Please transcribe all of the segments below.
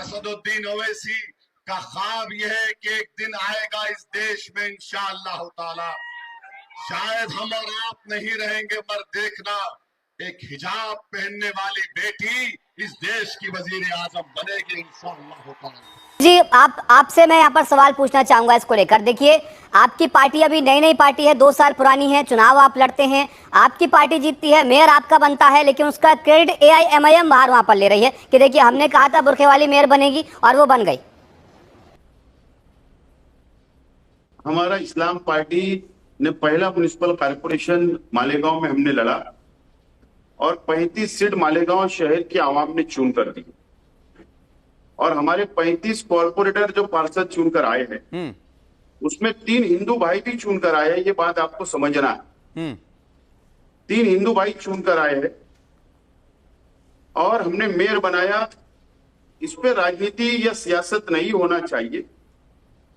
असदुद्दीन ओवैसी का ख्वाब यह है कि एक दिन आएगा इस देश में इंशाअल्लाह ताला, शायद हम और आप नहीं रहेंगे, पर देखना एक हिजाब पहनने वाली बेटी इस देश की वजीर आजम बनेगी इंशाअल्लाह ताला। जी, आपसे मैं यहाँ पर सवाल पूछना चाहूंगा इसको लेकर। देखिए, आपकी पार्टी अभी नई नई पार्टी है, 2 साल पुरानी है, चुनाव आप लड़ते हैं, आपकी पार्टी जीतती है, मेयर आपका बनता है, लेकिन उसका क्रेडिट AIMIM बाहर वहां पर ले रही है कि देखिए हमने कहा था बुरखे वाली मेयर बनेगी और वो बन गई। हमारा इस्लाम पार्टी ने पहला म्युनिसिपल कॉर्पोरेशन मालेगांव में हमने लड़ा और 35 सीट मालेगांव शहर की आवाम ने चुन कर दी और हमारे 35 कॉर्पोरेटर जो पार्षद चुनकर आए हैं उसमें 3 हिंदू भाई भी चुनकर आए हैं। ये बात आपको समझना है। 3 हिंदू भाई चुनकर आए हैं और हमने मेयर बनाया। इस पे राजनीति या सियासत नहीं होना चाहिए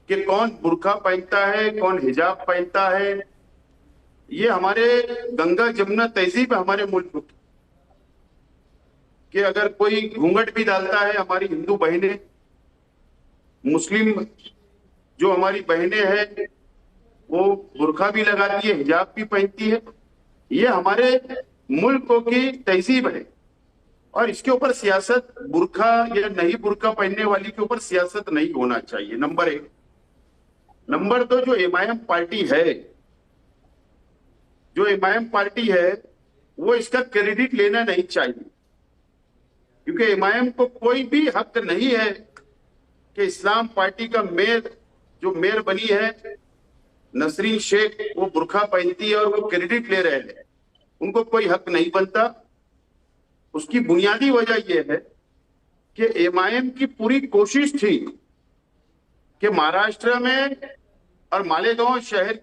कि कौन बुर्का पहनता है, कौन हिजाब पहनता है। ये हमारे गंगा जमुना तहजीब है हमारे मुल्क की कि अगर कोई घूंघट भी डालता है, हमारी हिंदू बहनें, मुस्लिम जो हमारी बहनें हैं वो बुर्का भी लगाती है, हिजाब भी पहनती है। ये हमारे मुल्क की तहजीब है और इसके ऊपर सियासत, बुर्का या नहीं बुर्का पहनने वाली के ऊपर सियासत नहीं होना चाहिए। नंबर 1। नंबर 2, जो MIM पार्टी है, जो MIM पार्टी है वो इसका क्रेडिट लेना नहीं चाहिए, क्योंकि MIM को कोई भी हक नहीं है कि इस्लाम पार्टी का मेयर, जो मेयर बनी है नसरीन शेख, वो बुर्का पहनती है और वो क्रेडिट ले रहे हैं। उनको कोई हक नहीं बनता। उसकी बुनियादी वजह यह है कि MIM की पूरी कोशिश थी कि महाराष्ट्र में और मालेगांव शहर